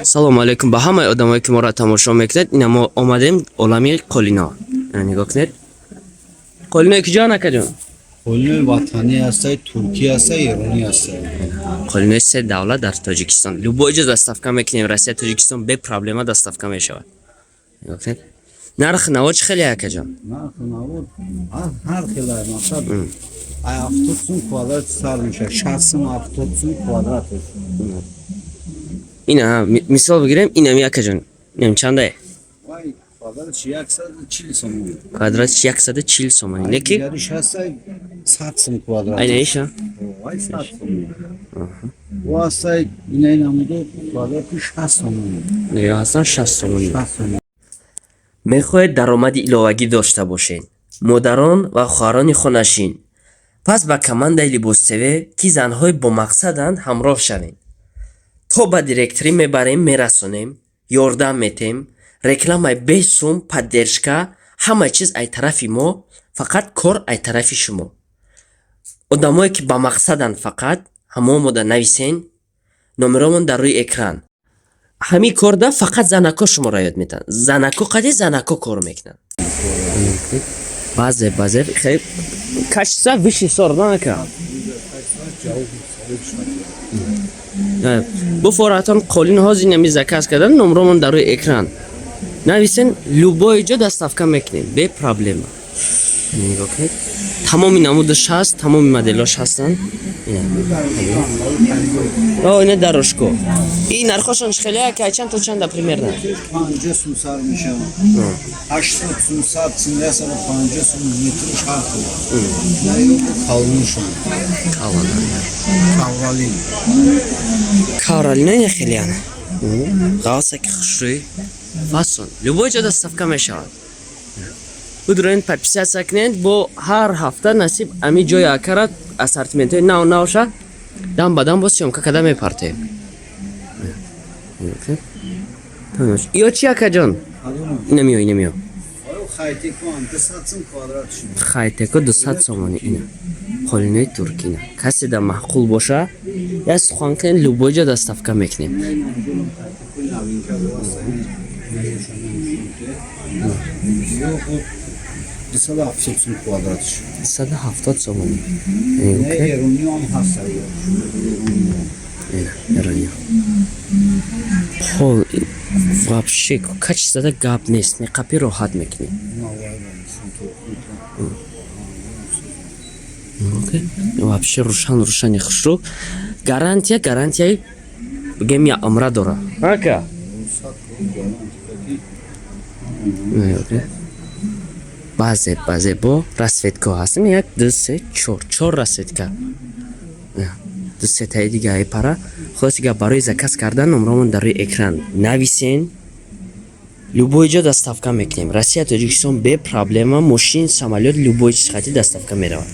салому алейкум ба ҳамаи одамое ки моро тамошо мекунед. Ина мо омадем олами қолино. Нигоҳ кунед. Қолино киҷо накаҷон? Қолинои ватанӣ ҳастай, Туркия ҳастай, Эронӣ ҳастай. Қолинои се давлат дар Тоҷикистон. Любой ҷо доставка мекунем. Россия, Тоҷикистон бе проблема доставка мешавад. Нигоҳ кунед. Нарх навод чӣ хеле акаҷон? Нарх навод ҳар хела масалан 70 сум квадрат сар мешавад, 60 сум 70 сум квадрат. Ина мисол бигирем, инами акаҷон. Нем чандае? Вай квадрат 140 сум. Квадрат 140 сом. Неки? Яриш ҳастай 100 сум квадрат. Айна иша? Вай 100 сум. Ва ҳастай ина намуду квадрат 60 сум. Я ҳастан 60 сом. 60 сум. мехоҳед даромади иловагӣ дошта бошед. Модарон ва хоҳарони хонашин, пас ба командаи Либостеве ки занҳои бомақсаданд ҳамроҳ шавед. То ба директорӣ мебарем, мерасонем, ёрдам метем, рекламаи бесум, поддержка, ҳама чиз ай тарафи мо, фақат кор ай тарафи шумо. Одамое ки ба мақсаданд фақат ҳамо мода нависен, номеромон дар рӯи экран. ҳамин корда фақат занако шуморо ёд метаванд. Занако қади занако кор мекунанд. базе хай кашса виши сорданака. бу форатон қолин ҳозир нами заказ кардан номеромон дар рӯи экран. нависен любой ҷо доставка мекунем бе проблема. нигоҳ кунед. тамоми намудаш ҳаст, тамоми моделош ҳастанд. ина дарошко. Ин нархошон хеле ка чанд то чанда примерно? 50 сум сар мешавад. 80 сум сар цинраса 50 сум метр шарт. Калнушон. Кавралин. Кавралин не хеле ана. Галса ки хушрӯй. Фасон. Любой ҷо доставка мешавад. Будроин подписаться кунед, бо ҳар ҳафта насиб ами ҷои акарат ассортиментои нав-навша дам ба дам бо сёмка када мепартем. Ё чи акаҷон? Инамиё. Хайтеко 200 сомони ина. Қолинои туркина. Касе да маъқул боша, я сухан кунед любой ҷо доставка мекунем. 270 сум квадратш. 270 сомони. Эронӣ ҳам ҳаст. Эронӣ. Пол вообще кач зада гап нест. Меқапи роҳат мекунем. Вообще рӯшани хушрӯ. Гарантияи бигем я умра дора. Ака. базе бо расветка ҳастем. 1 2 3 4 расветка. ду сетаи дигаи пара. Хулосига барои заказ кардан номеромон дар рӯи экран нависен. Любой ҷо доставка мекунем. Россия, Тоҷикистон бе проблема. Мошин, самолёт, любой чиз хати доставка меравад.